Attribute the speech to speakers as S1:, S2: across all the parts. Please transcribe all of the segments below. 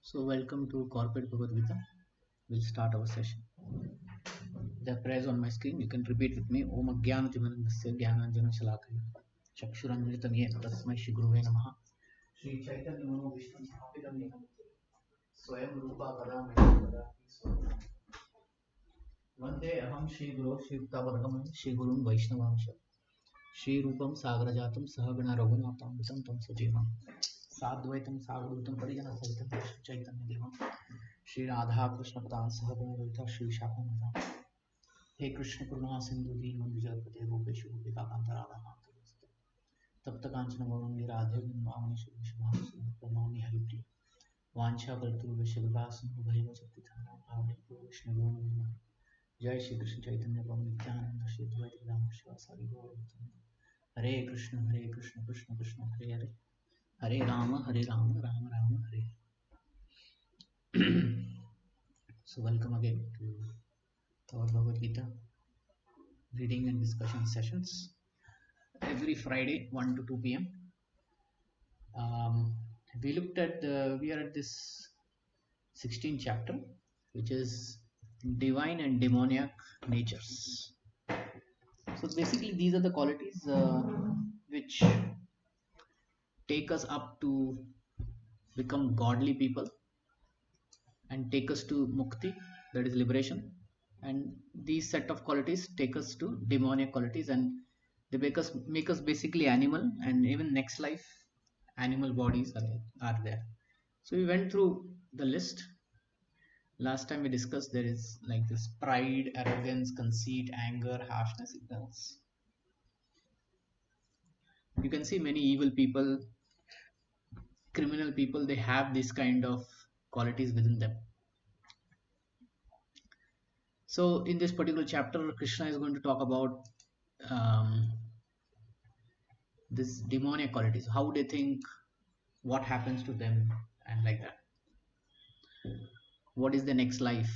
S1: So welcome to Corporate Bhagavad Gita. We'll start our session. The prayers on my screen. You can repeat with me. Om Ajnanatimirandasya Jnananjana Shalakaya Chakshuranmritam Yena Tasmai Shri Guruve Namaha Shri Chaitanya Mano Vishnu Sthapitam Yena Swayam Rupa Kadam Kadam Vande Aham Shri Guru Shri Yuktavadagam Shri Gurun Vaishnavamsha Shri Rupam Sagrajatam Sahagana Raghunatam Vitam Tam Sajivam Sadvaitam Sagadhutam Parijana Sahitam Chaitanya Devam Shri Radha Krishna Padan Sahagunavita Shri Shakunata He Krishna Purna Sindhu Deen Vijayapate Gopeshu Gopika Kanta Radha Mata Tapta Kanchana Gauranga Radhe Vindhamani Shri Vishnu Pranami Haripri Vancha Kaltu Vishvabasan Bhaiva Sattithana Bhavani Krishna Gurunama Jai Shri Krishna Chaitanya Prabhu Nityananda Shri Advaita Vedanta Shivasari Gauravatanda Hare Krishna Krishna Krishna Hare Hare Hare Rama Rama Rama Hare So welcome again to our Bhagavad Gita reading and discussion sessions every Friday 1 to 2 p.m. We are at this 16th chapter, which is divine and demoniac natures. So basically these are the qualities which take us up to become godly people and take us to mukti, that is liberation, and these set of qualities take us to demoniac qualities, and they make us basically animal, and even next life animal bodies are there. So we went through the list. Last time we discussed there is like this pride, arrogance, conceit, anger, harshness, ignorance. You can see many evil people, criminal people, they have this kind of qualities within them. So in this particular chapter, Krishna is going to talk about this demoniac qualities, how they think, what happens to them, and like that. What is the next life,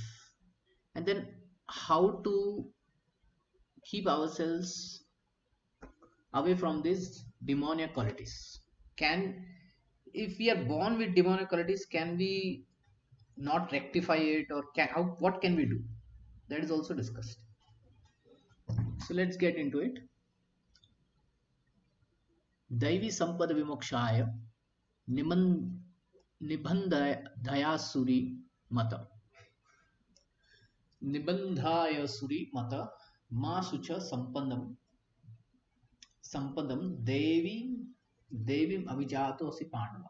S1: and then how to keep ourselves away from these demoniac qualities. If we are born with demoniac qualities, can we not rectify it, or what can we do? That is also discussed. So let's get into it. Daivi Sampada Vimokshaya Nibandhayasuri Mata Nibandhayasuri Mata Masucha Sampadam Devim Avijato Si Pandava.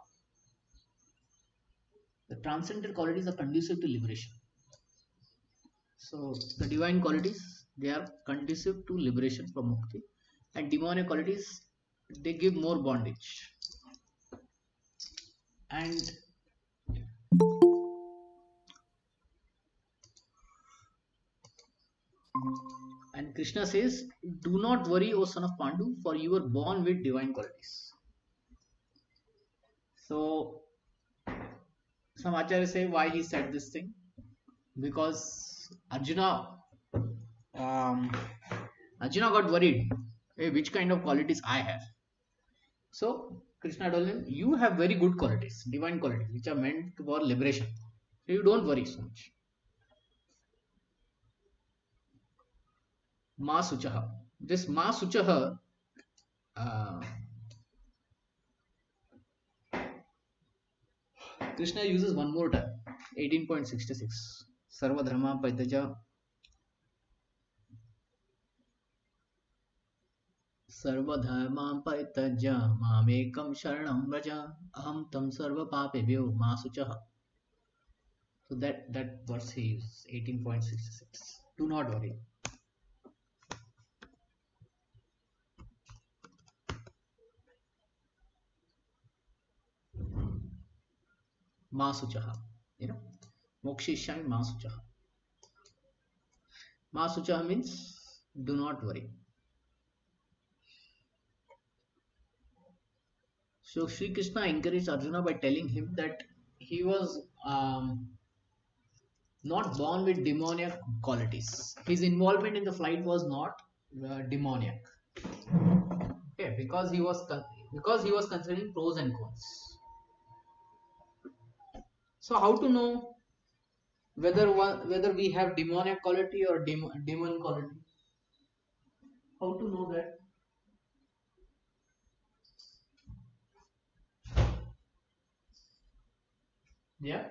S1: The transcendental qualities are conducive to liberation. So the divine qualities, they are conducive to liberation from mukti, and demonic qualities, they give more bondage. And Krishna says, do not worry, O son of Pandu, for you were born with divine qualities. So some acharyas say why he said this thing, because Arjuna got worried, hey, which kind of qualities I have. So Krishna told him, you have very good qualities, divine qualities, which are meant for liberation. So you don't worry so much. Ma Suchaha. This Ma Suchaha, Krishna uses one more time, 18.66. Sarva Dharma Paitaja Sarvadharma Paitaja Mamekam Sharanam Vraja Aham Tam Sarva Papebhyo Ma Suchaha. So that verse he uses, 18.66. Do not worry. Ma Suchaha. Mokshishami Ma Suchaha. Ma Suchaha means do not worry. So Sri Krishna encouraged Arjuna by telling him that he was not born with demoniac qualities. His involvement in the flight was not demoniac. Okay, because he was considering pros and cons. So how to know whether we have demoniac quality or demon quality? How to know that? Yeah.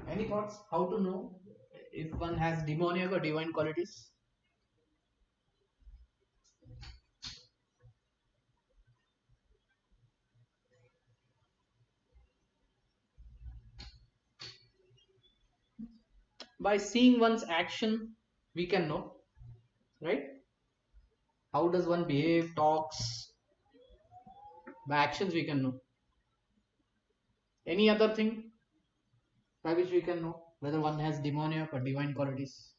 S1: Any thoughts? How to know if one has demoniac or divine qualities? By seeing one's action, we can know, right? How does one behave, talks? By actions, we can know. Any other thing by which we can know whether one has demoniac or divine qualities?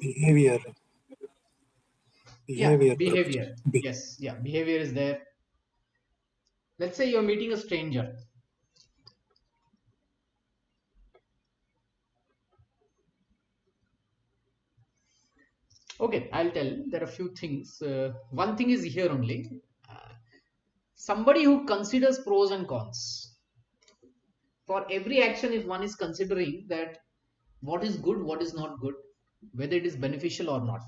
S2: Behavior,
S1: Yeah,
S2: behavior, Prabhuji.
S1: behavior. Yes, yeah, behavior is there. Let's say you're meeting a stranger. Okay, I'll tell. There are a few things. One thing is here only. Somebody who considers pros and cons. For every action, if one is considering that what is good, what is not good, whether it is beneficial or not.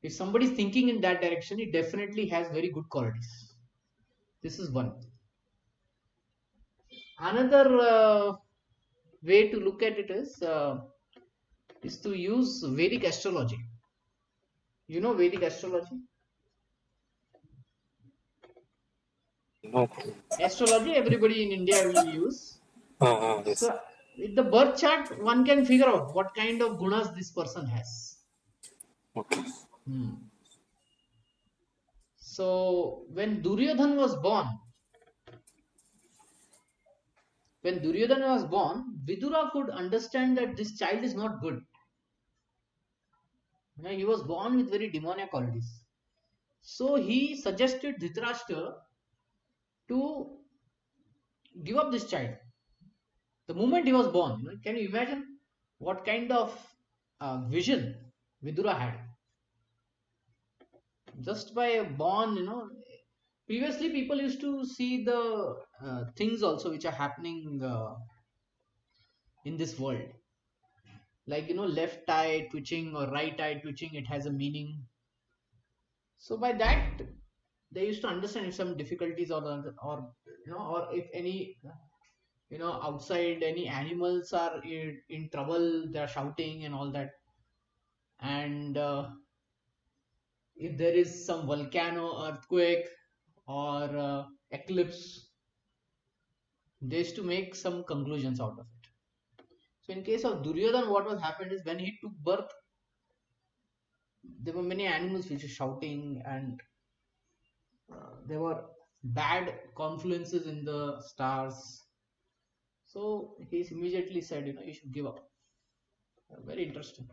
S1: If somebody is thinking in that direction, it definitely has very good qualities. This is one. Another way to look at it is to use Vedic astrology. You know Vedic astrology?
S2: No Prabhuji.
S1: Astrology, everybody in India will use.
S2: Yes.
S1: So, with the birth chart, one can figure out what kind of gunas this person has.
S2: Okay.
S1: Hmm. So, when Duryodhana was born, Vidura could understand that this child is not good. He was born with very demoniac qualities. So he suggested Dhritarashtra to give up this child. The moment he was born, can you imagine what kind of vision Vidura had? Just by born, previously people used to see the things also which are happening in this world. Like, left eye twitching or right eye twitching, it has a meaning. So by that, they used to understand if some difficulties or if any outside any animals are in trouble, they are shouting and all that. And if there is some volcano earthquake or eclipse, they used to make some conclusions out of it. So in case of Duryodhan, what was happened is when he took birth, there were many animals which were shouting, and there were bad confluences in the stars. So he immediately said, you should give up. Very interesting.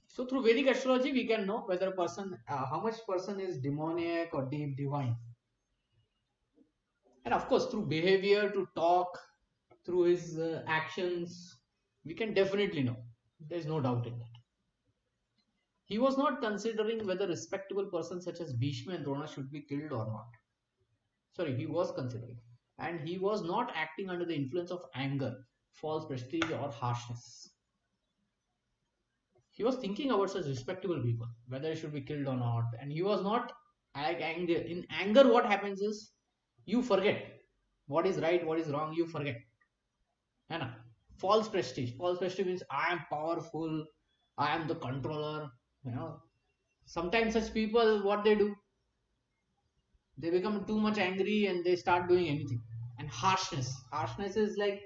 S1: So through Vedic astrology, we can know whether a person, how much person is demoniac or divine. And of course, through behavior, to talk, through his actions, we can definitely know. There's no doubt in that. He was not considering whether respectable persons such as Bhishma and Drona should be killed or not. Sorry, he was considering. And he was not acting under the influence of anger, false prestige, or harshness. He was thinking about such respectable people, whether they should be killed or not. And he was not like anger. In anger, what happens is you forget what is right, what is wrong, you forget. Anna. False prestige. False prestige means I am powerful, I am the controller. You know, sometimes such people, what they do, they become too much angry and they start doing anything. And harshness. Harshness is like,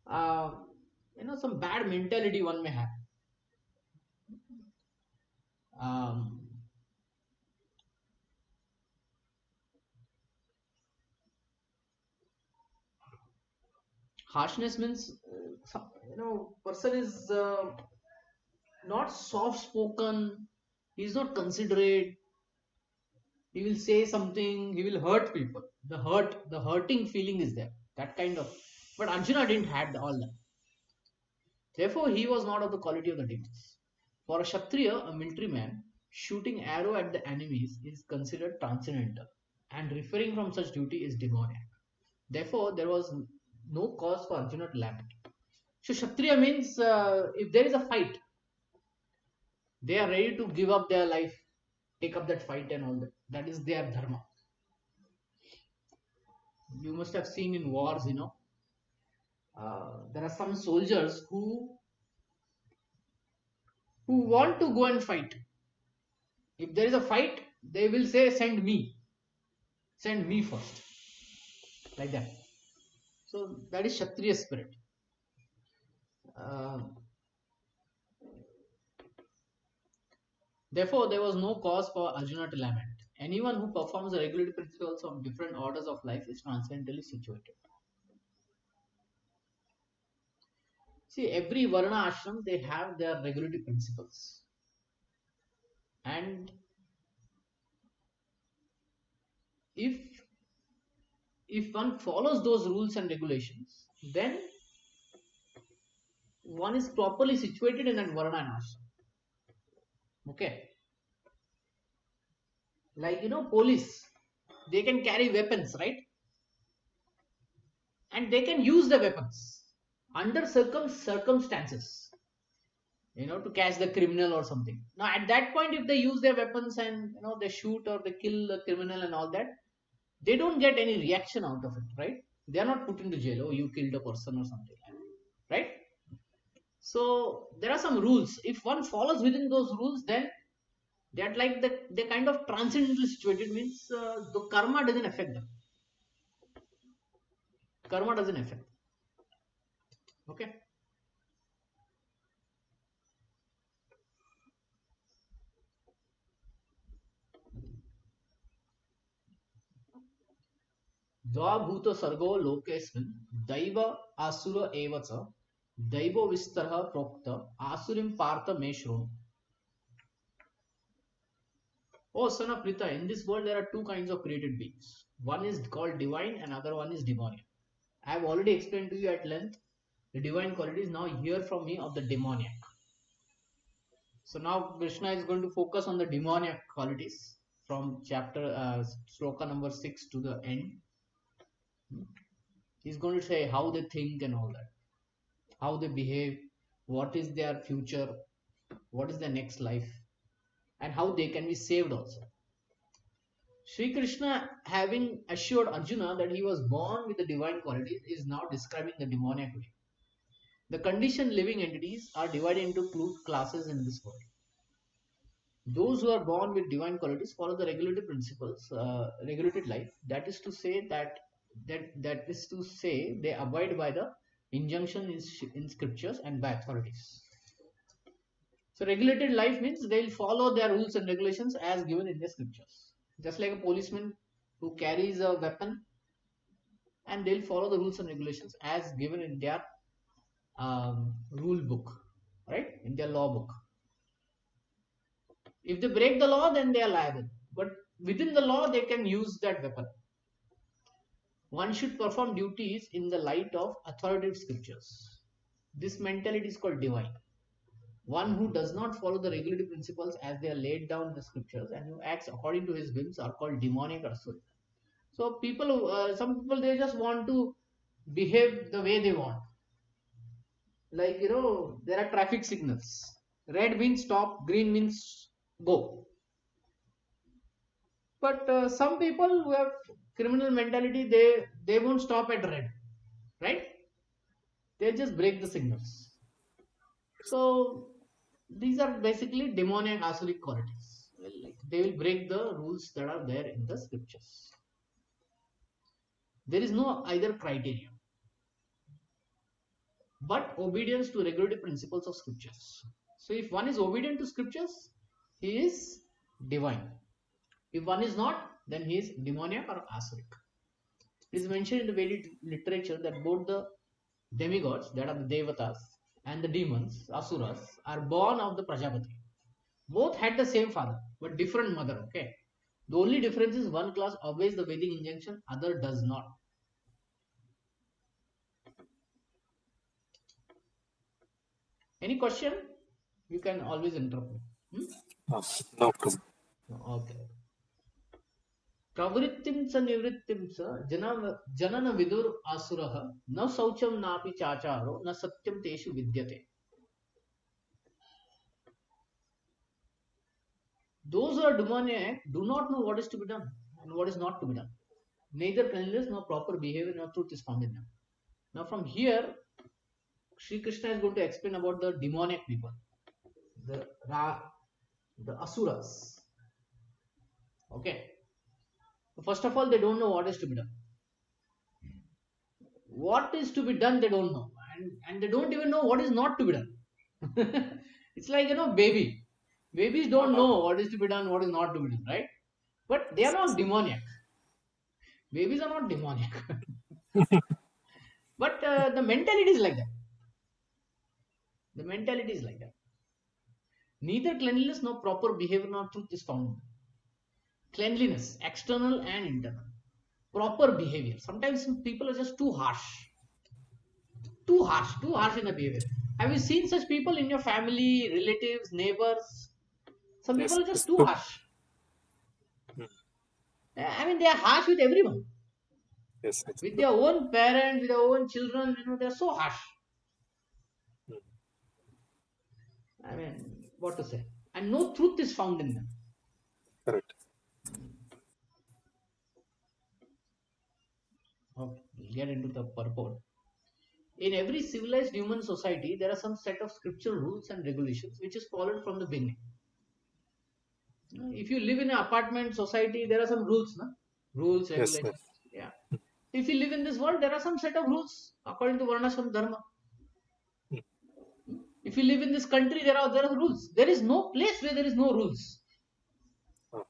S1: uh, some bad mentality one may have. Um, Harshness means, person is not soft spoken, he is not considerate, he will say something, he will hurt people. The hurting feeling is there. That kind of. But Arjuna didn't had all that. Therefore, he was not of the quality of the demons. For a Kshatriya, a military man, shooting arrow at the enemies is considered transcendental, and referring from such duty is demoniac. Therefore, there was no cause for Arjuna to lament. So Kshatriya means if there is a fight, they are ready to give up their life, take up that fight and all that. That is their dharma. You must have seen in wars, there are some soldiers who want to go and fight. If there is a fight, they will say, send me first, like that. So that is Kshatriya spirit. Uh, Therefore, there was no cause for Arjuna to lament. Anyone who performs the regulative principles of different orders of life is transcendentally situated. See, every Varna ashram, they have their regulative principles. And if one follows those rules and regulations, then one is properly situated in that Varna and ashram. Okay. Like, police, they can carry weapons, right? And they can use the weapons under circumstances, to catch the criminal or something. Now, at that point, if they use their weapons and, they shoot or they kill the criminal and all that, they don't get any reaction out of it, right? They are not put into jail. Oh, you killed a person or something, right? So there are some rules. If one follows within those rules, then they're like they're kind of transcendently situated. Means the karma doesn't affect them. Karma doesn't affect. Okay. द्वाभूत सर्गो लोकेस्मिन् दैव आसुर एव च दैवो विस्तरः प्रोक्त आसुरीं पार्थ मे शृणु. Oh, son of Prita, in this world there are two kinds of created beings. One is called divine and other one is demoniac. I have already explained to you at length the divine qualities. Now hear from me of the demoniac. So now Krishna is going to focus on the demoniac qualities from chapter sloka number 6 to the end. He's going to say how they think and all that, how they behave, what is their future, what is their next life, and how they can be saved also. Sri Krishna, having assured Arjuna that he was born with the divine qualities, is now describing the demoniac way. The conditioned living entities are divided into two classes in this world. Those who are born with divine qualities follow the regulated principles, regulated life. That is to say they abide by the injunction in scriptures and by authorities. So regulated life means they will follow their rules and regulations as given in the scriptures. Just like a policeman who carries a weapon, and they'll follow the rules and regulations as given in their rule book, right? In their law book. If they break the law, then they are liable. But within the law, they can use that weapon. One should perform duties in the light of authoritative scriptures. This mentality is called divine. One who does not follow the regulative principles as they are laid down in the scriptures and who acts according to his whims are called demoniac or asuric. So some people, they just want to behave the way they want. Like, there are traffic signals. Red means stop, green means go. But some people who have criminal mentality, they won't stop at red, right? They just break the signals. So these are basically demoniac asuric qualities. They will break the rules that are there in the scriptures. There is no either criteria, but obedience to regulative principles of scriptures. So if one is obedient to scriptures, he is divine. If one is not, then he is demoniac or asuric. It is mentioned in the Vedic literature that both the demigods, that are the devatas, and the demons, asuras, are born of the Prajapati. Both had the same father, but different mother, okay? The only difference is one class obeys the Vedic injunction, other does not. Any question? You can always interrupt me.
S2: No problem.
S1: Okay. प्रवृत्तिं च निवृत्तिं च जनन विदुर आसुरः न शौचं नापि चाचारो न सत्यं तेषु विद्यते. Those who are demoniac do not know what is to be done and what is not to be done. Neither cleanliness nor proper behavior nor truth is found in them. Now from here, Sri Krishna is going to explain about the demoniac people, the the asuras. Okay. First of all, they don't know what is to be done. What is to be done, they don't know, and they don't even know what is not to be done. It's like, babies don't know what is to be done, what is not to be done, right? But they are not demoniac. Babies are not demoniac. But the mentality is like that. The mentality is like that. Neither cleanliness nor proper behavior nor truth is found. Cleanliness, external and internal. Proper behavior. Sometimes people are just too harsh in the behavior. Have you seen such people in your family, relatives, neighbors? Some
S2: Yes,
S1: people are just
S2: yes.
S1: too harsh. I mean, they are harsh with everyone,
S2: Yes, yes.
S1: with their own parents, with their own children. They are so harsh. I mean, what to say? And no truth is found in them.
S2: Correct.
S1: Okay, we'll get into the purport. In every civilized human society, there are some set of scriptural rules and regulations which is followed from the beginning. If you live in an apartment society, there are some rules, no? Rules,
S2: Yes, yes.
S1: regulations. Yeah. If you live in this world, there are some set of rules according to Varnashram Dharma. If you live in this country, there are rules. There is no place where there is no rules,
S2: Uh,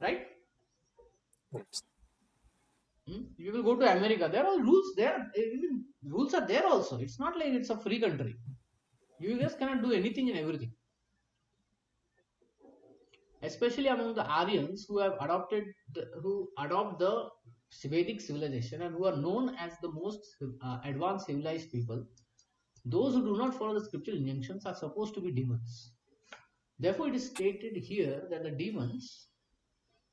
S1: right?
S2: Yes.
S1: You will go to America. There are rules there. Even rules are there also. It's not like it's a free country. You just cannot do anything and everything. Especially among the Aryans who have who adopt the Vedic civilization and who are known as the most advanced civilized people. Those who do not follow the scriptural injunctions are supposed to be demons. Therefore, it is stated here that the demons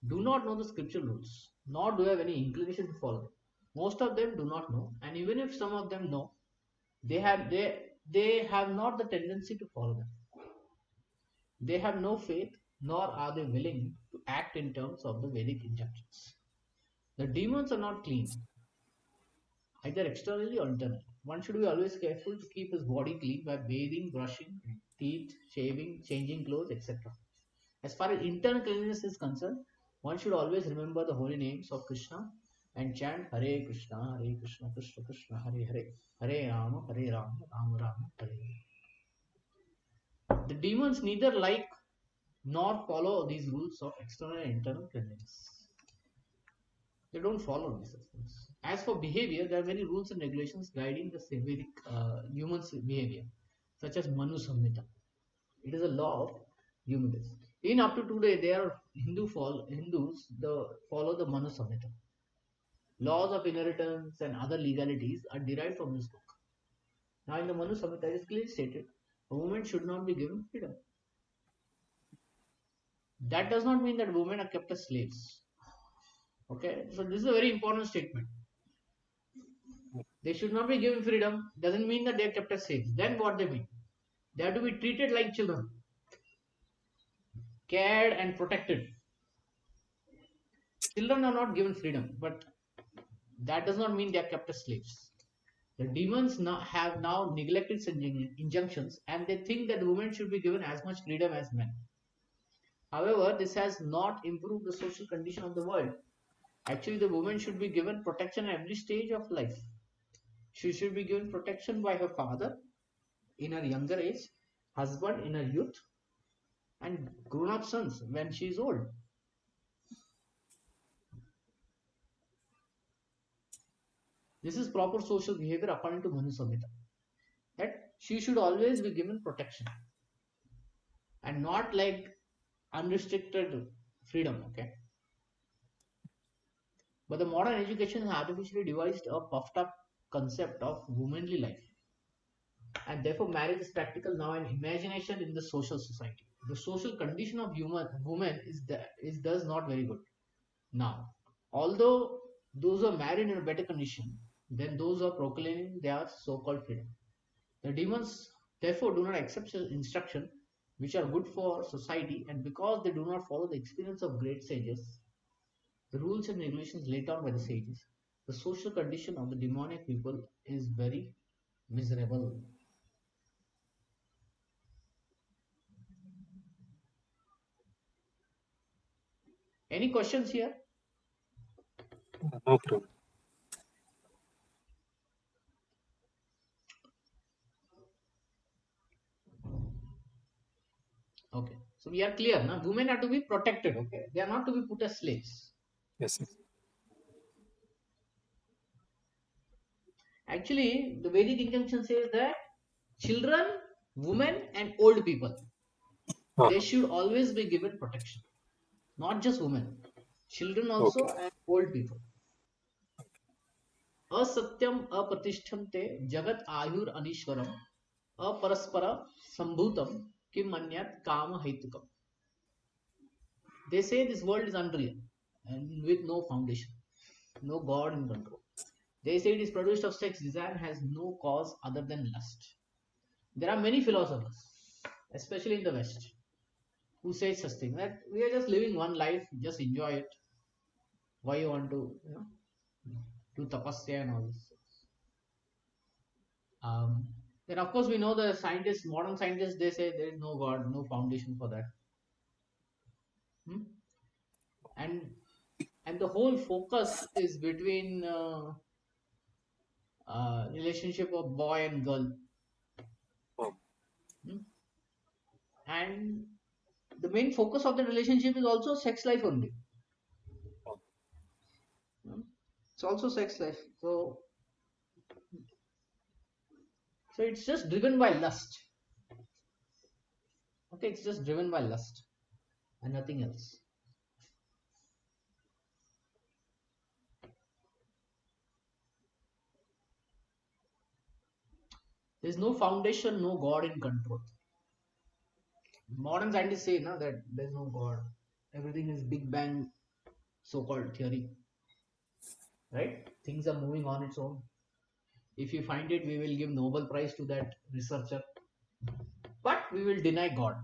S1: do not know the scriptural rules, nor do have any inclination to follow them. Most of them do not know, and even if some of them know, they have not the tendency to follow them. They have no faith, nor are they willing to act in terms of the Vedic injunctions. The demons are not clean, either externally or internally. One should be always careful to keep his body clean by bathing, brushing teeth, shaving, changing clothes, etc. As far as internal cleanliness is concerned, one should always remember the holy names of Krishna and chant Hare Krishna, Krishna Krishna, Hare Hare, Hare Rama, Rama Rama, Hare Hare. The demons neither like nor follow these rules of external and internal cleanliness. They don't follow these things. As for behavior, there are many rules and regulations guiding the Vedic human's behavior, such as Manu Samhita. It is a law of humanness. In up to today, there are Hindus follow the Manu Samhita. Laws of inheritance and other legalities are derived from this book. Now, in the Manu Samhita, it is clearly stated a woman should not be given freedom. That does not mean that women are kept as slaves. Okay, so this is a very important statement. They should not be given freedom. Doesn't mean that they are kept as slaves. Then what they mean? They have to be treated like children, cared and protected. Children are not given freedom, but that does not mean they are kept as slaves. The demons have now neglected such injunctions and they think that women should be given as much freedom as men. However, this has not improved the social condition of the world. Actually, the woman should be given protection at every stage of life. She should be given protection by her father in her younger age, husband in her youth, and grown up sons when she is old. This is proper social behavior according to Manu Samhita. That she should always be given protection and not like unrestricted freedom. Okay. But the modern education has artificially devised a puffed up concept of womanly life. And therefore, marriage is practical now and imagination in the social society. The social condition of woman is thus not very good now. Although those who are married in a better condition than those who are proclaiming their so-called freedom. The demons therefore do not accept such instruction which are good for society, and because they do not follow the experience of great sages, the rules and regulations laid down by the sages, the social condition of the demonic people is very miserable. Any questions here?
S2: No problem.
S1: Okay. So we are clear now. Women are to be protected, okay? They are not to be put as slaves.
S2: Yes, yes.
S1: Actually, the Vedic injunction says that children, women, and old people, they should always be given protection. Not just women, children
S2: Okay.
S1: also and old people. Asatyam apratishthante jagat ayur anishwaram aparaspara sambhutam kim manyat kama haitukam. They say this world is unreal and with no foundation, no God in control. They say it is produced of sex desire and has no cause other than lust. There are many philosophers, especially in the West, who say such thing that we are just living one life, just enjoy it. Why you want to, do tapasya and all this? Um, then of course we know the scientists, modern scientists, they say there is no God, no foundation for that. Hmm? And the whole focus is between relationship of boy and girl.
S2: Oh,
S1: Hmm? And the main focus of the relationship is also sex life only.
S2: oh,
S1: Hmm? It's also sex life. So it's just driven by lust. Okay, it's just driven by lust and nothing else. There's no foundation, no God in control. Modern scientists say no, that there's no God. Everything is Big Bang so-called theory. Right? Things are moving on its own. If you find it, we will give Nobel Prize to that researcher. But we will deny God.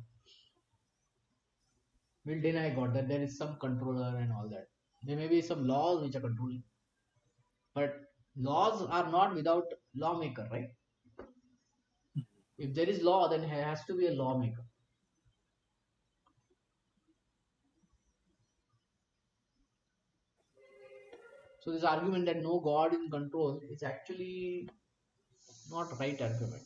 S1: We'll deny God that there is some controller and all that. There may be some laws which are controlling. But laws are not without lawmaker, right? If there is law, then there has to be a lawmaker. So this argument that no God in control is actually not right argument.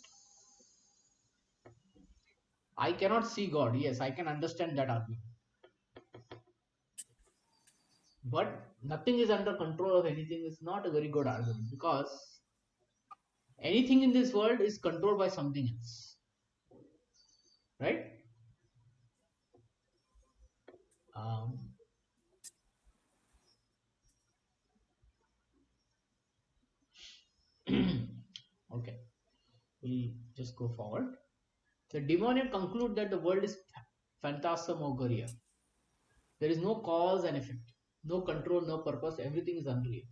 S1: I cannot see God. Yes, I can understand that argument. But nothing is under control of anything is not a very good argument, because anything in this world is controlled by something else. Right? Um, okay, we'll just go forward. The demoniac conclude that the world is phantasmagoria. There is no cause and effect, no control, no purpose, everything is unreal.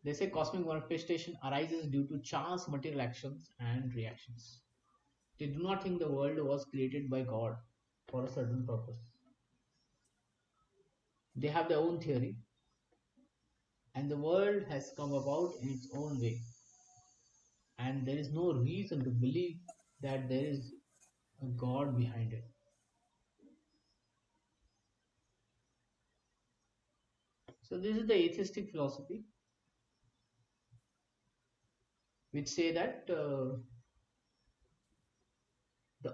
S1: They say cosmic manifestation arises due to chance material actions and reactions. They do not think the world was created by God for a certain purpose. They have their own theory, and the world has come about in its own way. And there is no reason to believe that there is a God behind it. So, this is the atheistic philosophy, which say that the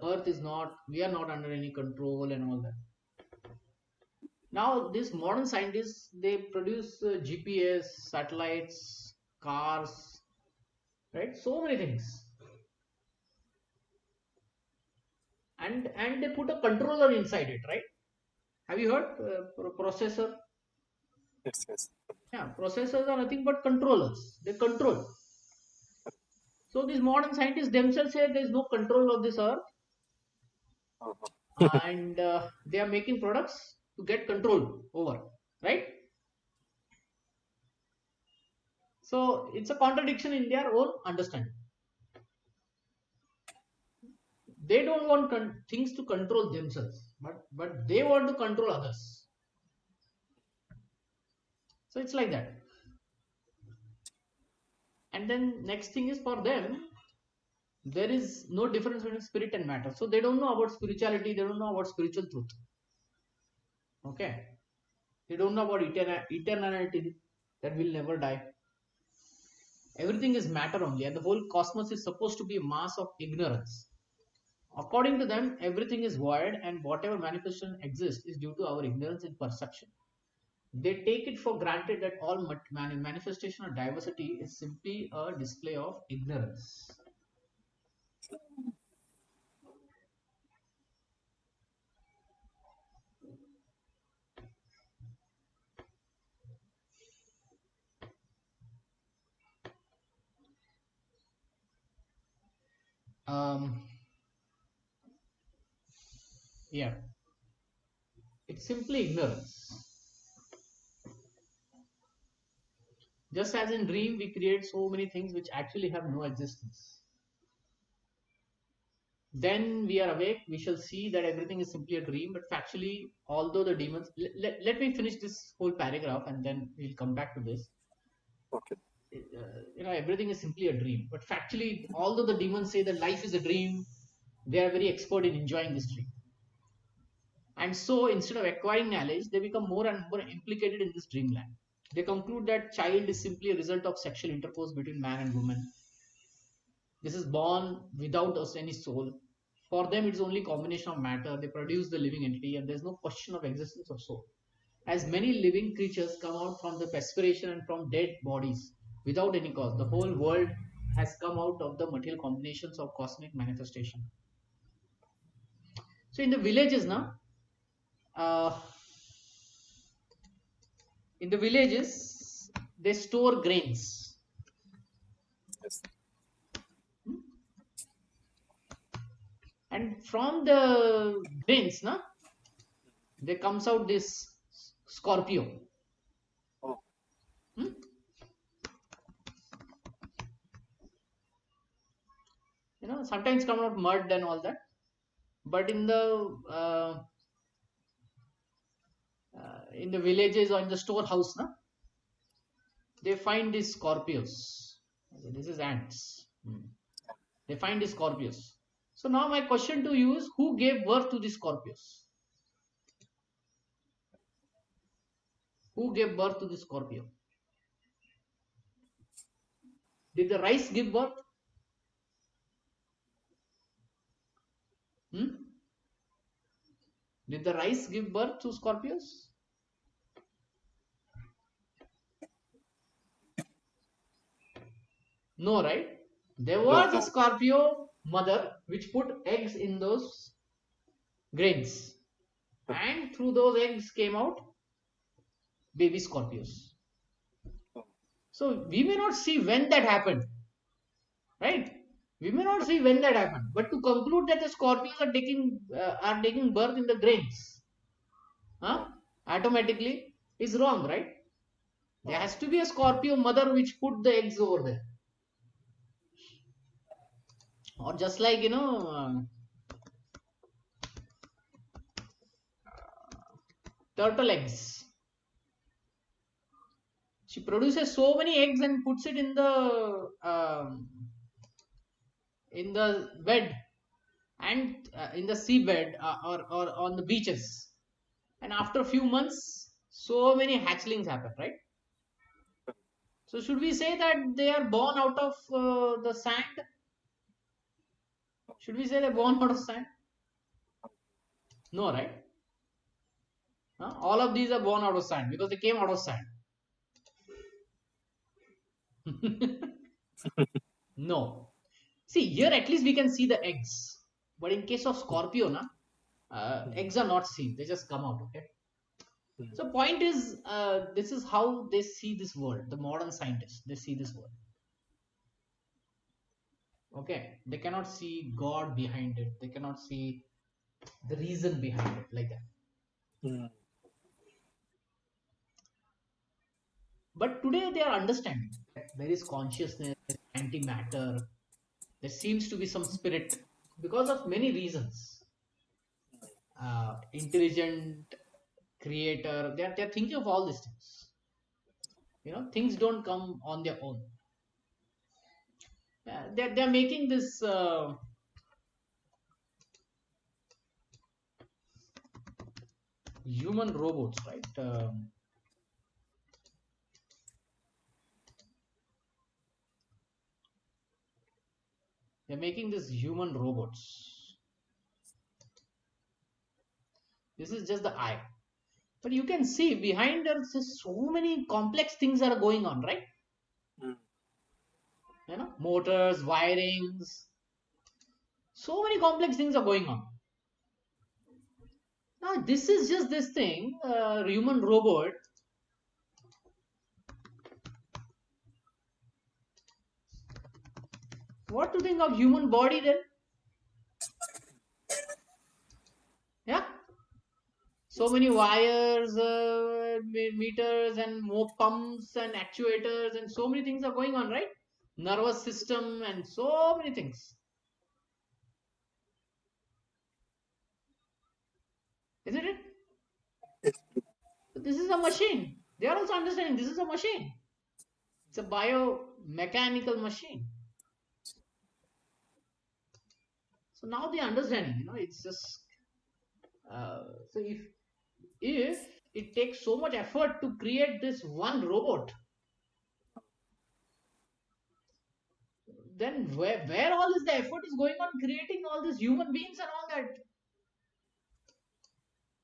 S1: earth is not, we are not under any control and all that. Now, these modern scientists, they produce GPS, satellites, cars, right? So many things. And they put a controller inside it, right? Have you heard processor?
S2: yes, yes.
S1: Yeah, processors are nothing but controllers. They control. So these modern scientists themselves say there is no control of this earth, and they are making products to get control over, right? So it's a contradiction in their own understanding. They don't want things to control themselves, but they want to control others. So it's like that. And then next thing is, for them there is no difference between spirit and matter. So they don't know about spirituality, they don't know about spiritual truth. Okay, they don't know about eternality, that will never die. Everything is matter only, and the whole cosmos is supposed to be a mass of ignorance. According to them, everything is void, and whatever manifestation exists is due to our ignorance in perception. They take it for granted that all manifestation or diversity is simply a display of ignorance. Um, yeah, it's simply ignorance. Just as in dream, we create so many things which actually have no existence. Then we are awake, we shall see that everything is simply a dream, but factually, although the demons. Let me finish this whole paragraph and then we'll come back to this.
S2: Okay.
S1: Everything is simply a dream, but factually, although the demons say that life is a dream, they are very expert in enjoying this dream. And so instead of acquiring knowledge, they become more and more implicated in this dreamland. They conclude that child is simply a result of sexual intercourse between man and woman. This is born without us any soul. For them, it's only combination of matter. They produce the living entity, and there's no question of existence of soul. As many living creatures come out from the perspiration and from dead bodies without any cause, the whole world has come out of the material combinations of cosmic manifestation. So in the villages now, uh, in the villages, they store grains.
S2: Yes.
S1: Hmm? And from the grains, na, there comes out this Scorpio.
S2: Oh,
S1: Hmm? Sometimes come out mud and all that. But in the villages or in the storehouse, na, they find these Scorpios. This is ants. They find these Scorpios. So now my question to you is, who gave birth to these Scorpios? Who gave birth to the Scorpio? Did the rice give birth? Hmm? Did the rice give birth to Scorpios? No, right? There
S2: no,
S1: was a
S2: no.
S1: Scorpio mother which put eggs in those grains, and through those eggs came out baby Scorpios.
S2: Oh,
S1: So we may not see when that happened, right? We may not see when that happened, but to conclude that the Scorpios are taking birth in the grains, huh?
S2: oh,
S1: Automatically is wrong, right? There
S2: oh.
S1: has to be a Scorpio mother which put the eggs over there, or just like turtle eggs. She produces so many eggs and puts it in the bed, and in the seabed, or on the beaches, and after a few months so many hatchlings happen, right? So should we say that they are born out of the sand? Should we say they're born out of sand? No, right? All of these are born out of sand because they came out of sand. No. See, here at least we can see the eggs. But in case of Scorpio, eggs are not seen. They just come out, okay? So point is, this is how they see this world. The modern scientists, they see this world. Okay, they cannot see God behind it. They cannot see the reason behind it, like that.
S2: Mm.
S1: But today they are understanding that there is consciousness, antimatter. There seems to be some spirit because of many reasons. Intelligent creator. They're thinking of all these things. Things don't come on their own. They're making this human robots, right? They're making this human robots. This is just the eye, but you can see behind there's just so many complex things are going on, right?
S2: Mm.
S1: Motors, wirings, so many complex things are going on. Now this is just this thing, human robot. What to think of human body then? Yeah, so
S2: Yes.
S1: many wires, meters, and more pumps and actuators, and so many things are going on, right? Nervous system and so many things, isn't it?
S2: Yes.
S1: So this is a machine. They are also understanding this is a machine. It's a biomechanical machine. So now they understanding. It's just so if it takes so much effort to create this one robot, then where all is the effort is going on creating all these human beings and all that,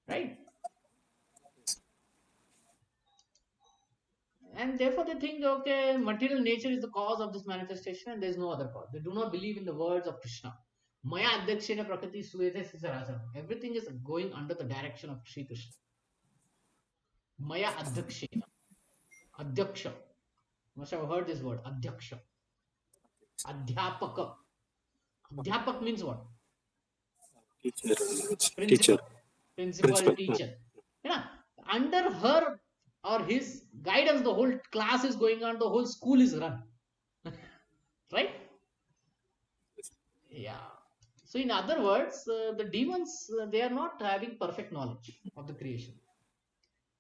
S1: right? And therefore they think, okay, material nature is the cause of this manifestation and there's no other cause. They do not believe in the words of Krishna. Maya adhyakshena prakriti suyate sisarachana. Everything is going under the direction of Sri Krishna. Maya adhyakshena. Adhyaksha. You must have heard this word. Adhyaksha. Adhyapaka. Adhyapak means what?
S2: Teacher. Teacher.
S1: Principal. Principal,
S2: Principal.
S1: teacher. Yeah. Under her or his guidance, the whole class is going on, the whole school is run. Right? Yeah. So, in other words, the demons, they are not having perfect knowledge of the creation.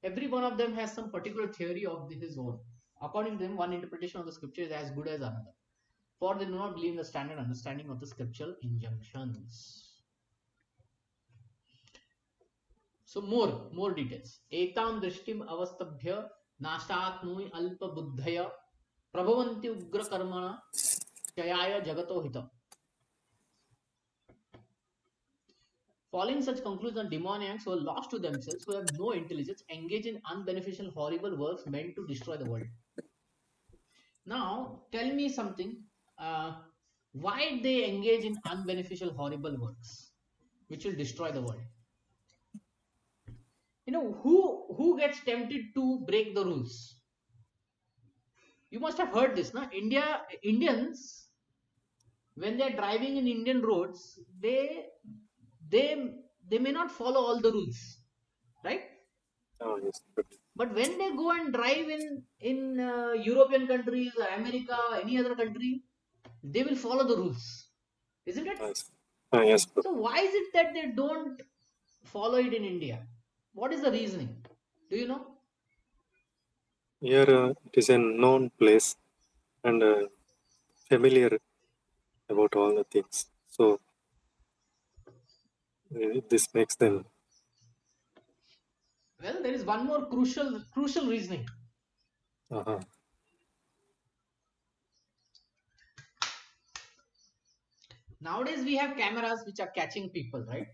S1: Every one of them has some particular theory of his own. According to them, one interpretation of the scripture is as good as another. For they do not believe in the standard understanding of the scriptural injunctions. So, more details. Etam drishtim avastabhya nashatnui alpa buddhaya prabhavanti ugra karmana chayaya jagato hitam. Following such conclusions, demoniacs who are lost to themselves, who have no intelligence, engage in unbeneficial, horrible works meant to destroy the world. Now, tell me something. Uh, why they engage in unbeneficial, horrible works, which will destroy the world? Who gets tempted to break the rules? You must have heard this, na? Indians, when they are driving in Indian roads, they they may not follow all the rules, right?
S2: Oh, yes.
S1: But when they go and drive in European countries, America, any other country, they will follow the rules, isn't it?
S2: Yes. Yes, bro.
S1: So why is it that they don't follow it in India? What is the reasoning? Do you know?
S2: Here it is a known place and familiar about all the things. So this makes them.
S1: Well, there is one more crucial reasoning.
S2: Uh-huh.
S1: Nowadays we have cameras which are catching people, right?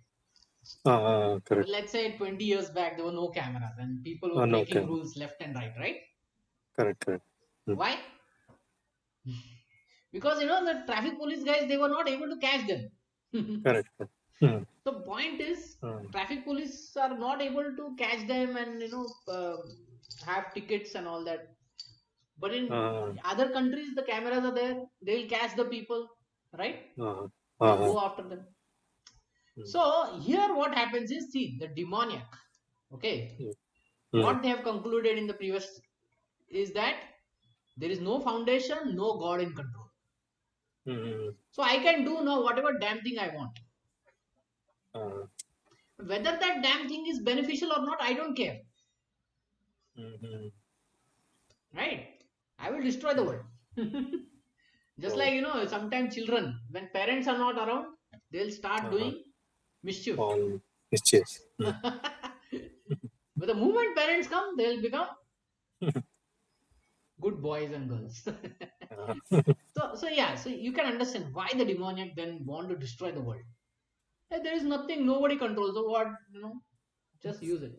S1: But
S2: Correct.
S1: let's say 20 years back there were no cameras and people were
S2: No,
S1: breaking
S2: okay.
S1: rules left and right?
S2: Correct, correct.
S1: Why? Because the traffic police guys, they were not able to catch them.
S2: Correct.
S1: The point is,
S2: Mm.
S1: traffic police are not able to catch them and have tickets and all that. But in
S2: Uh,
S1: other countries, the cameras are there; they'll catch the people, right?
S2: Uh-huh.
S1: They'll
S2: Uh-huh.
S1: go after them.
S2: Mm.
S1: So here what happens is, see, the demoniac, okay,
S2: Mm. Mm.
S1: what they have concluded in the previous is that there is no foundation, no God in control.
S2: Mm.
S1: So I can do now whatever damn thing I want.
S2: Uh,
S1: Whether that damn thing is beneficial or not, I don't care.
S2: mm.
S1: Right? I will destroy the world. Just
S2: Oh,
S1: like, sometimes children, when parents are not around, they'll start
S2: uh-huh.
S1: doing mischief.
S2: All mischief. Mm.
S1: But the moment parents come, they'll become good boys and girls.
S2: Uh-huh.
S1: So yeah, so you can understand why the demoniac then want to destroy the world. There is nothing, nobody controls. So what, just use it.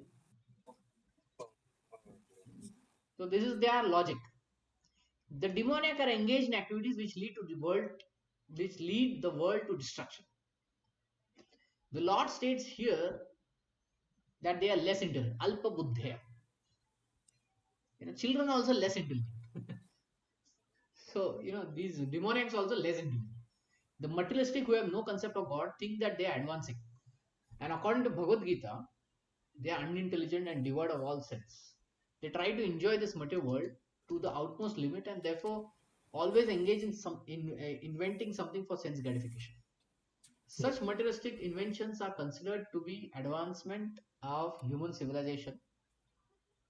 S1: So this is their logic. The demoniac are engaged in activities which lead the world to destruction. The Lord states here that they are less intelligent, alpa buddhya. Children are also less intelligent. So these demoniacs also less intelligent. The materialistic who have no concept of God think that they are advancing, and according to Bhagavad Gita, they are unintelligent and devoid of all sense. They try to enjoy this material world to the utmost limit, and therefore always engage in inventing something for sense gratification.
S2: Mm.
S1: Such materialistic inventions are considered to be advancement of human civilization,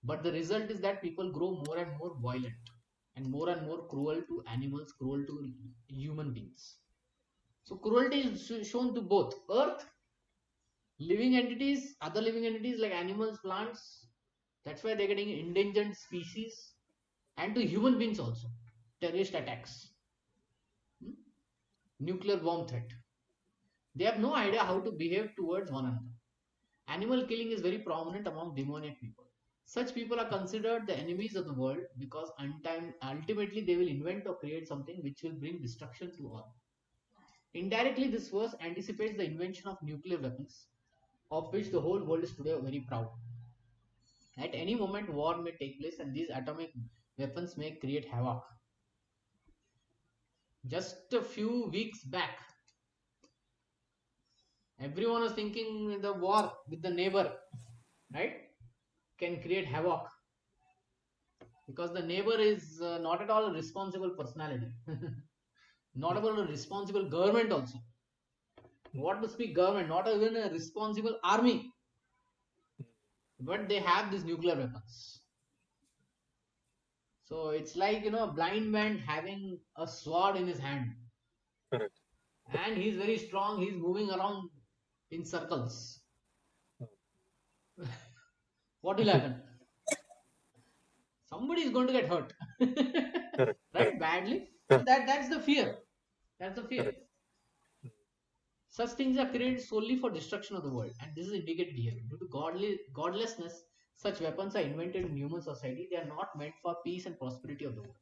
S1: but the result is that people grow more and more violent and more cruel to animals, cruel to human beings. So cruelty is shown to both earth, living entities, other living entities like animals, plants. That's why they're getting endangered species, and to human beings also. Terrorist attacks, hmm, nuclear bomb threat. They have no idea how to behave towards one another. Animal killing is very prominent among demoniac people. Such people are considered the enemies of the world because ultimately they will invent or create something which will bring destruction to all. Indirectly, this verse anticipates the invention of nuclear weapons, of which the whole world is today very proud. At any moment, war may take place, and these atomic weapons may create havoc. Just a few weeks back, everyone was thinking the war with the neighbor, right, can create havoc because the neighbor is not at all a responsible personality, not at all a responsible government also. What to speak government, not even a responsible army, but they have these nuclear weapons. So it's like a blind man having a sword in his hand,
S2: Correct.
S1: and he's very strong. He's moving around in circles. What will happen? Somebody is going to get hurt,
S2: Correct.
S1: right?
S2: Correct.
S1: Badly. So
S2: Correct.
S1: that's the fear. That's the fear.
S2: Correct.
S1: Such things are created solely for destruction of the world, and this is indicated here. Due to godlessness, such weapons are invented in human society. They are not meant for peace and prosperity of the world.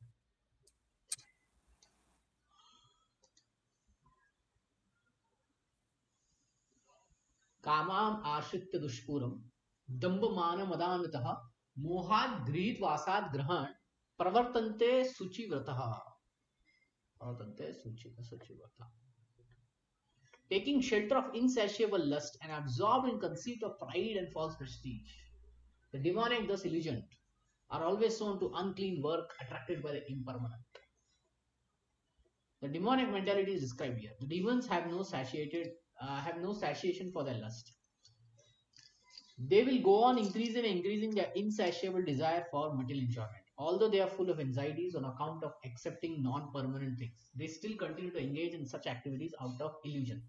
S1: कामाम आश्रित्य दुष्पूरम दंभमान मदान्वितः मोहाद गृहीत वासाद ग्रहण प्रवर्तन्ते शुचिव्रतः प्रवर्तन्ते शुचिव्रतः taking shelter of insatiable lust and absorbed in conceit of pride and false prestige. The demonic, thus illusioned, are always shown to unclean work attracted by the impermanent. The demonic mentality is described here. The demons have no satiation for their lust. They will go on increasing their insatiable desire for material enjoyment. Although they are full of anxieties on account of accepting non-permanent things, they still continue to engage in such activities out of illusion.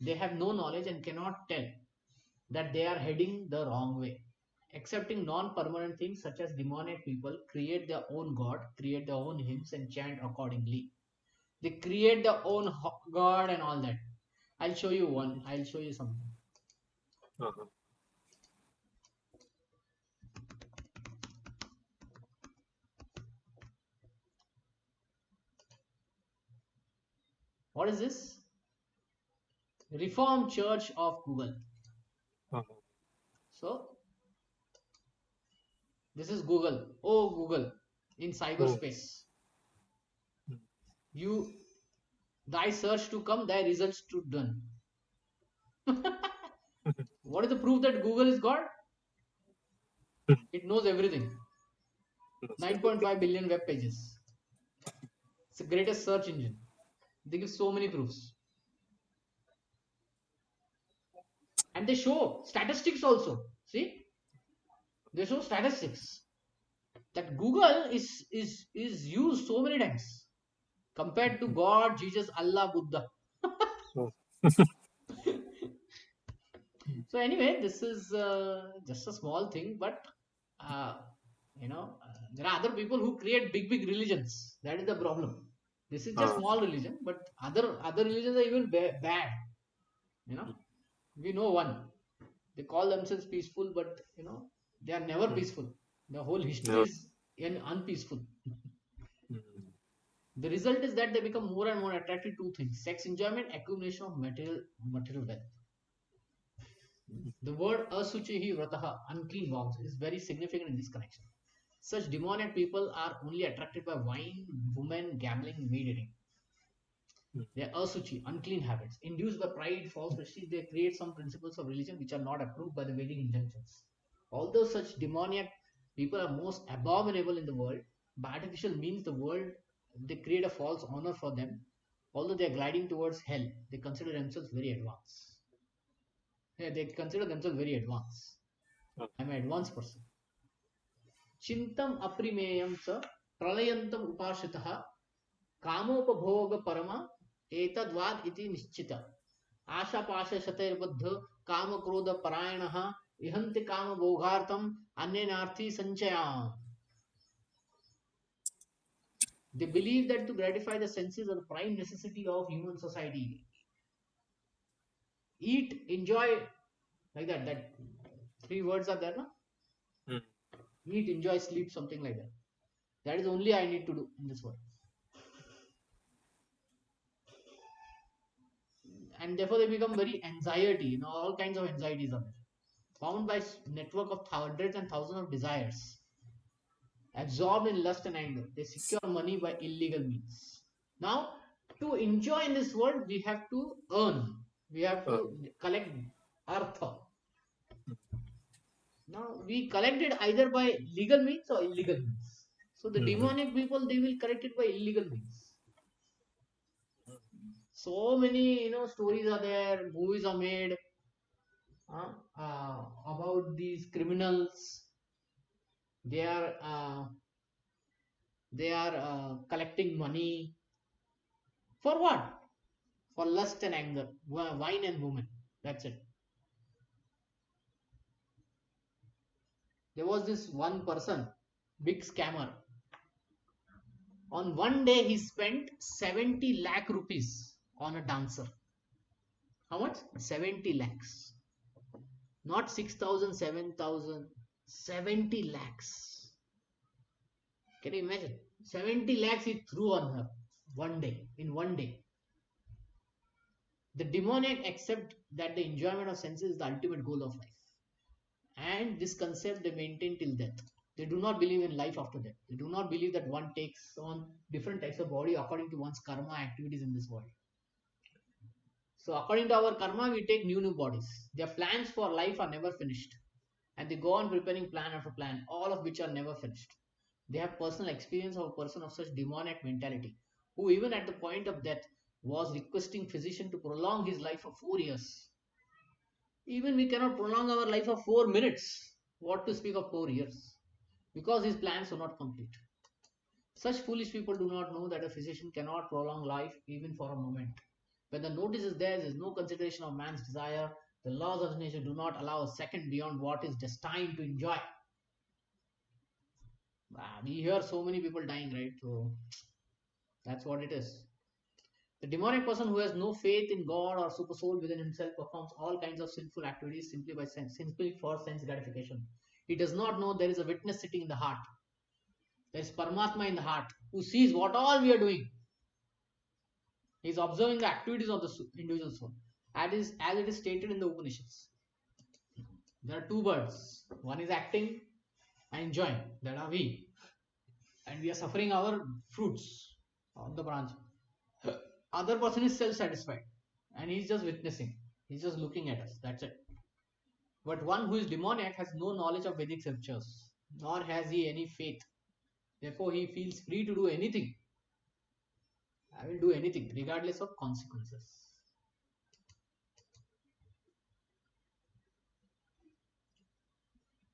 S1: They have no knowledge and cannot tell that they are heading the wrong way. Accepting non-permanent things such as demonic people create their own god, create their own hymns and chant accordingly. They create their own god and all that. I'll show you one. I'll show you something.
S2: Uh-huh.
S1: What is this? Reformed Church of Google.
S2: Uh-huh.
S1: So this is Google. Oh Google in
S2: Oh.
S1: cyberspace.
S2: Mm.
S1: You Thy search to come, thy results to done. What is the proof that Google is God? It knows everything.
S2: Knows everything.
S1: 9.5 billion web pages. It's the greatest search engine. They give so many proofs. And they show statistics also. See? They show statistics. That Google is used so many times compared to God, Jesus, Allah, Buddha.
S2: Oh.
S1: So anyway, this is just a small thing, but uh, there are other people who create big religions. That is the problem. This is just
S2: Ah,
S1: small religion, but other religions are even bad. You know, we know one. They call themselves peaceful, but they are never
S2: mm,
S1: peaceful. The whole history
S2: never.
S1: is unpeaceful.
S2: Mm,
S1: The result is that they become more and more attracted to things: sex enjoyment, accumulation of material wealth. The word asuchihi vrataha, unclean vows, is very significant in this connection. Such demonic people are only attracted by wine, women, gambling, meat eating.
S2: mm,
S1: They are asuchi, unclean habits. Induced by pride, false prestige, they create some principles of religion which are not approved by the Vedic injunctions. Although such demoniac people are most abominable in the world, by artificial means the world they create a false honor for them. Although they are gliding towards hell, they consider themselves very advanced. Yeah, they consider themselves very advanced.
S2: ah,
S1: I'm an advanced person. Chintam aprimeyam sa pralayantam upashitah कामोपभोग परम एतद्वाद इति निश्चित आशापाश शतैर्बद्ध काम क्रोध परायणः इहन्ति काम भोगार्थम अन्यनार्थी संचयाम. They believe that to gratify the senses are the prime necessity of human society. Eat, enjoy, like that. That three words are there, no?
S2: mm,
S1: Eat, enjoy, sleep, something like that. That is only I need to do in this world. And therefore they become very anxiety, all kinds of anxieties are there. Bound by network of hundreds and thousands of desires, absorbed in lust and anger, they secure money by illegal means. Now, to enjoy in this world, we have to earn, we have
S2: ah,
S1: to collect artha. Now, we collect it either by legal means or illegal means. So, the
S2: mm,
S1: demonic people, they will collect it by illegal means. So many, stories are there, movies are made about these criminals. They are collecting money for what? For lust and anger, wine and women. That's it. There was this one person, big scammer. On one day, he spent 70 lakh rupees on a dancer. How much? 70 lakhs. Not 6,000, 7,000. 70 lakhs. Can you imagine? 70 lakhs he threw on her one day, in one day. The demoniac accept that the enjoyment of senses is the ultimate goal of life. And this concept they maintain till death. They do not believe in life after death. They do not believe that one takes on different types of body according to one's karma activities in this world. So according to our karma, we take new bodies. Their plans for life are never finished. And they go on preparing plan after plan, all of which are never finished. They have personal experience of a person of such demoniac mentality, who even at the point of death was requesting physician to prolong his life for 4 years. Even we cannot prolong our life for 4 minutes. What to speak of 4 years? Because his plans were not complete. Such foolish people do not know that a physician cannot prolong life even for a moment. When the notice is there is no consideration of man's desire. The laws of nature do not allow a second beyond what is destined to enjoy. We hear so many people dying, right? So that's what it is. The demonic person who has no faith in God or super soul within himself performs all kinds of sinful activities simply for sense gratification. He does not know there is a witness sitting in the heart. There is Paramatma in the heart who sees what all we are doing. He is observing the activities of the individual soul. As it is stated in the Upanishads. There are two birds. One is acting and enjoying. That are we. And we are suffering our fruits on the branch. Other person is self-satisfied and he's just witnessing. He's just looking at us. That's it. But one who is demoniac has no knowledge of Vedic scriptures, nor has he any faith. Therefore, he feels free to do anything. I will do anything, regardless of consequences.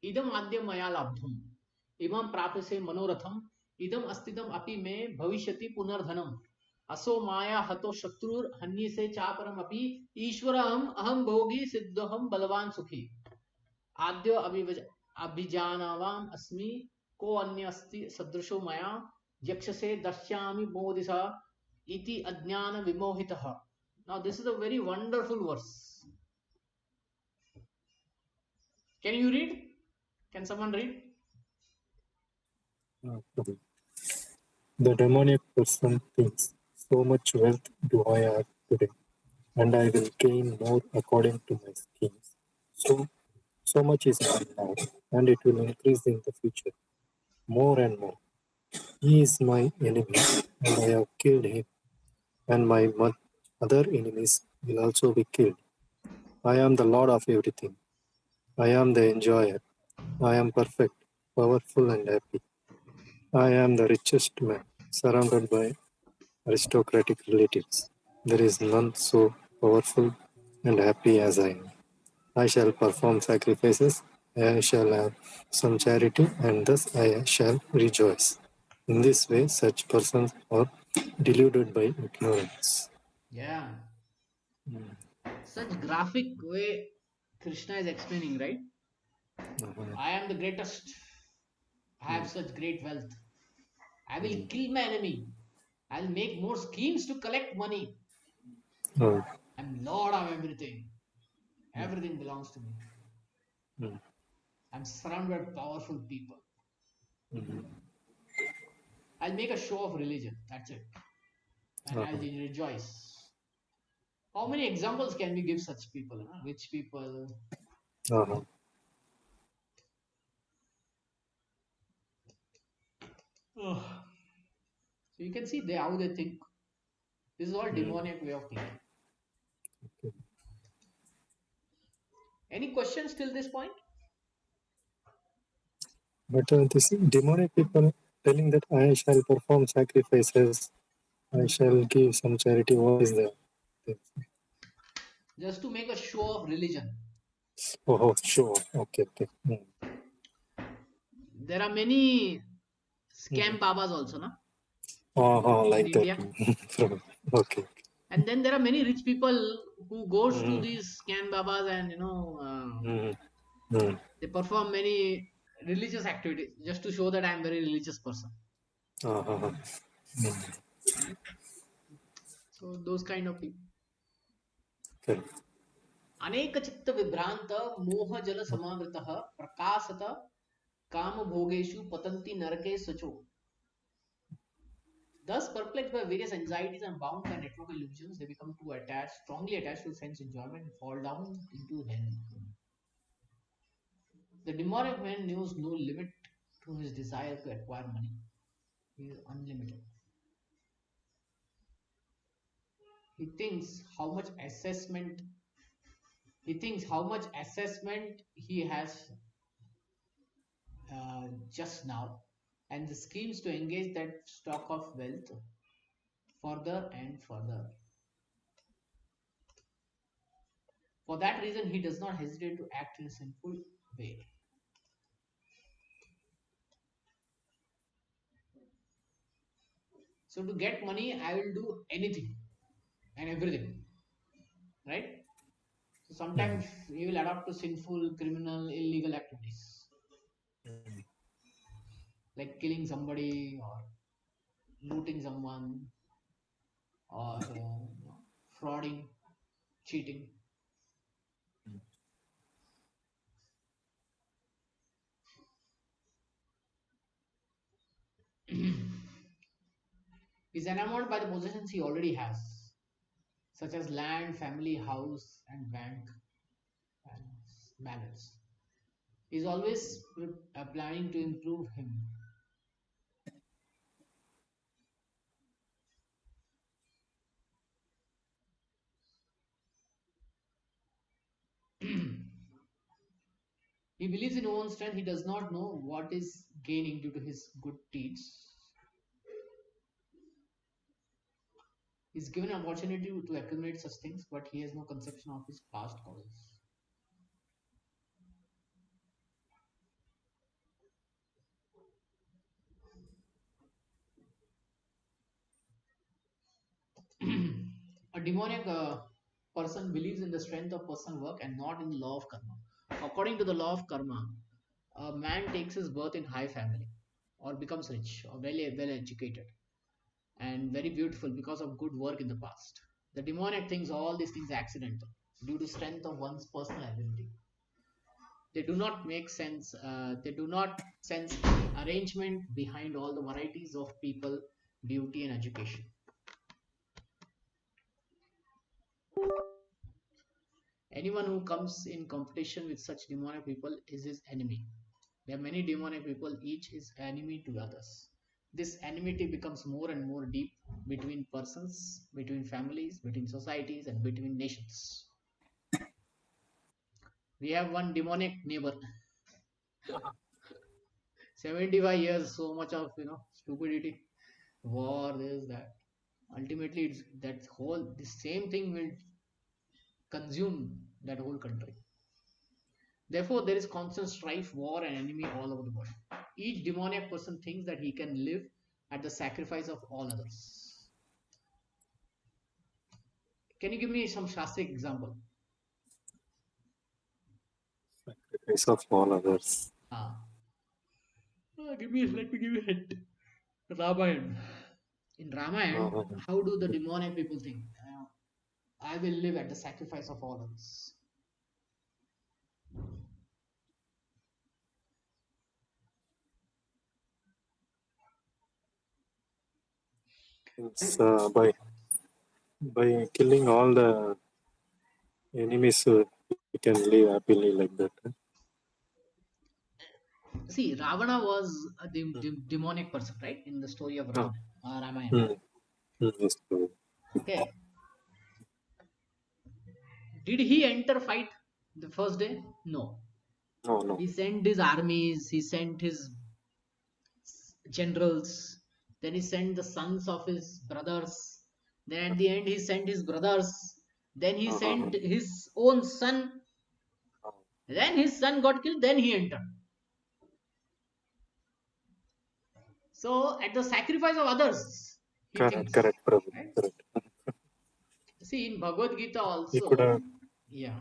S1: Idam adya maya labdham. Imam prapase manoratham. Idam astidam api me bhavishyati punardhanam. असो माया हतो शत्रुर हन्य से चापरम अपि ईश्वरम अहम भोगी सिद्धहम बलवान सुखी आद्य अभिजानावाम अस्मि को अन्य अस्ति सदृशो मया यक्षसे दश्यामि मोदिसा इति अज्ञान विमोहितः. Now this is a very wonderful verse. Can you read? Can someone read?
S2: The demoniac person thinks, so much wealth do I have today, and I will gain more according to my schemes. So much is mine now, and it will increase in the future, more and more. He is my enemy, and I have killed him, and my other enemies will also be killed. I am the Lord of everything. I am the enjoyer. I am perfect, powerful, and happy. I am the richest man, surrounded by aristocratic relatives. There is none so powerful and happy as I am. I shall perform sacrifices, I shall have some charity, and thus I shall rejoice. In this way, such persons are deluded by ignorance.
S1: Yeah. Such graphic way Krishna is explaining, right? I am the greatest. I have such great wealth. I will kill my enemy. I'll make more schemes to collect money.
S2: Oh,
S1: I'm Lord of everything. Everything belongs to me. I'm surrounded by powerful people. I'll make a show of religion. That's it. And I'll rejoice. How many examples can we give such people? Huh? Rich people.
S2: uh-huh.
S1: Ugh. So you can see how they think. This is all demoniac way of thinking. Any questions till this point?
S2: But this demonic people telling that I shall perform sacrifices, I shall give some charity. What is that?
S1: Just to make a show of religion.
S2: Oh, sure. Okay.
S1: There are many scam babas also, na? In
S2: Like that.
S1: India.
S2: Okay.
S1: And then there are many rich people who goes to these scam babas and they perform many religious activities just to show that I am very religious person.
S2: Uh-huh.
S1: So those kind of people.
S2: Okay.
S1: अनेक चित्त विभ्रांत मोह जल समावृतः प्रकाशत काम भोगेषु पतंति नरके सचो. Thus perplexed by various anxieties and bound by network illusions, they become too attached, strongly attached to sense enjoyment and fall down into hell. The demonic man knows no limit to his desire to acquire money. He is unlimited. He thinks how much assessment he has just now, and the schemes to engage that stock of wealth further and further. For that reason, he does not hesitate to act in a sinful way. So to get money, I will do anything and everything, right? So sometimes you will adapt to sinful, criminal, illegal activities like killing somebody or looting someone or frauding, cheating. He's enamored by the possessions he already has, such as land, family, house, and bank balance. He's always planning to improve him. He believes in his own strength. He does not know what is gaining due to his good deeds. He's given an opportunity to accumulate such things, but he has no conception of his past causes. A demoniac person believes in the strength of personal work and not in the law of karma. According to the law of karma, a man takes his birth in high family or becomes rich or well educated and very beautiful because of good work in the past. The demoniac thinks all these things are accidental due to strength of one's personal ability. They do not make sense. They do not sense the arrangement behind all the varieties of people, beauty, and education. Anyone who comes in competition with such demonic people is his enemy. There are many demonic people, each is enemy to others. This enmity becomes more and more deep between persons, between families, between societies, and between nations. We have one demonic neighbor. 75 years, so much of stupidity, war, this, that. Ultimately, it's that whole the same thing will consume that whole country. Therefore, there is constant strife, war, and enemy all over the world. Each demoniac person thinks that he can live at the sacrifice of all others. Can you give me some Shastric example?
S2: Sacrifice of all others.
S1: Ah, let me give you a hint. Ramayana. In Ramayana,
S2: Uh,
S1: how do the demonic people think? I will live at the sacrifice of all others.
S2: it's by killing all the enemies, we can live happily like that.
S1: See, Ravana was a demonic person, right? In the story of
S2: Uh,
S1: Ramayana.
S2: mm, yes, true.
S1: Okay. Did he enter fight the first day? No.
S2: No, no.
S1: He sent his armies, he sent his generals, then he sent the sons of his brothers. Then at the end, he sent his brothers. Then he
S2: Uh,
S1: sent his own son.
S2: uh,
S1: Then his son got killed. Then he entered. So, at the sacrifice of others, he
S2: correct,
S1: thinks.
S2: correct, Prabhu.
S1: Right?
S2: Correct.
S1: See, in Bhagavad Gita
S2: He could
S1: also,
S2: have.
S1: yeah,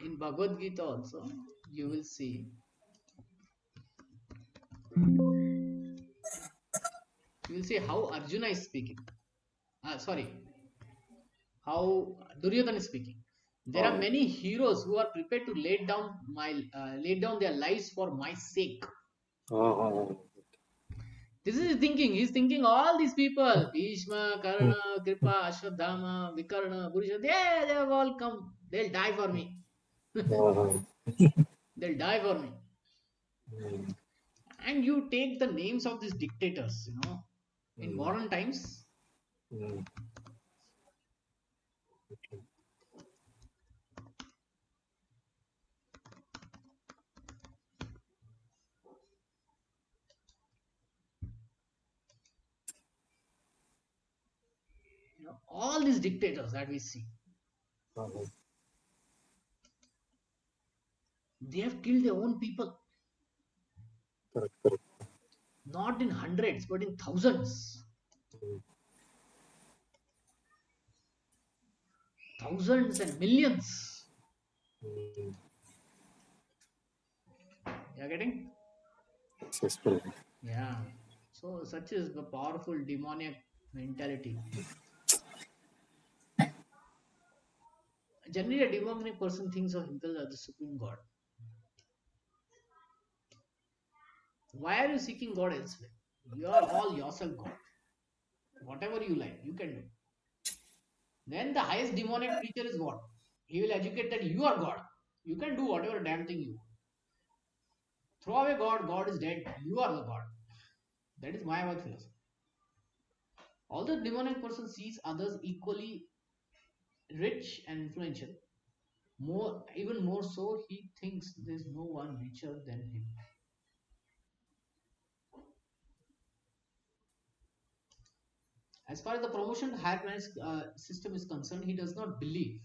S1: in Bhagavad Gita also, you will see, how Arjuna is speaking. Sorry, how Duryodhana is speaking. There are
S2: Uh,
S1: many heroes who are prepared to lay down their lives for my sake.
S2: uh,
S1: This is his thinking. He's thinking all these people, Bhishma,
S2: mm,
S1: Karna, Kripa, Ashwadhama, Vikarna, Purusha, they have all come. They'll die for me.
S2: uh,
S1: They'll die for me.
S2: mm,
S1: And you take the names of these dictators, in
S2: mm,
S1: modern times,
S2: mm.
S1: all these dictators that we see,
S2: Uh,
S1: they have killed their own people,
S2: correct, correct.
S1: not in hundreds, but in thousands.
S2: Mm,
S1: Thousands and millions.
S2: mm.
S1: You're getting?
S2: Successful.
S1: Yeah. So, such is the powerful demoniac mentality. Generally, a demoniac person thinks of himself as the supreme God. Why are you seeking God elsewhere? You are all yourself God. Whatever you like, you can do. Then the highest demonic creature is what? He will educate that you are God. You can do whatever damn thing you want. Throw away God, God is dead. You are the God. That is Mayavad philosophy. Although demonic person sees others equally rich and influential, Even more so, he thinks there's no one richer than him. As far as the promotion higher planet system is concerned, he does not believe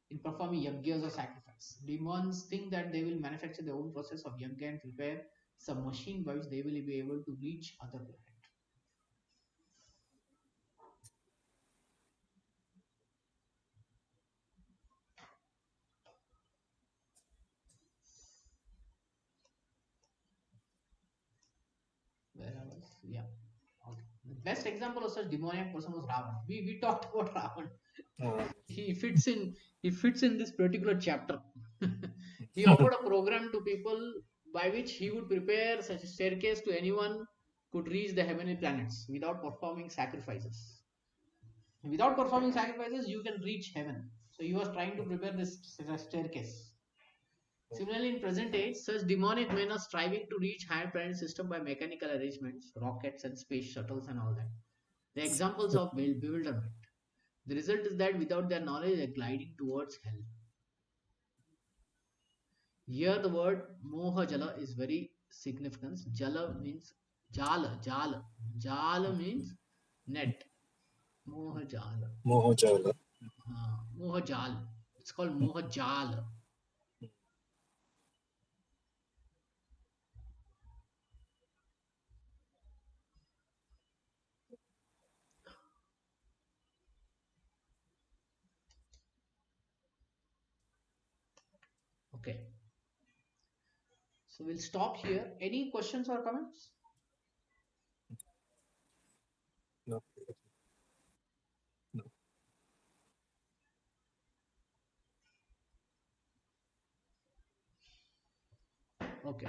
S1: in performing yajnas or sacrifice. Demons think that they will manufacture their own process of yajna and prepare some machine by which they will be able to reach other planet. Where I was, yeah. Okay. The best example of such demoniac person was Ravan. We talked about Ravan.
S2: Uh,
S1: He fits in. He fits in this particular chapter. He offered a program to people by which he would prepare such a staircase to anyone could reach the heavenly planets without performing sacrifices. Without performing sacrifices, you can reach heaven. So he was trying to prepare this staircase. Similarly, in present age, such demonic men are striving to reach higher planet system by mechanical arrangements, rockets and space shuttles and all that. The examples of bewilderment. The result is that without their knowledge, they are gliding towards hell. Here, the word moha jala is very significant. Jala means jala. Jala means net. Moha jala.
S2: Mohojala.
S1: Moha jal. It's called moha jal. Okay. So we'll stop here. Any questions or comments?
S2: No, no.
S1: Okay.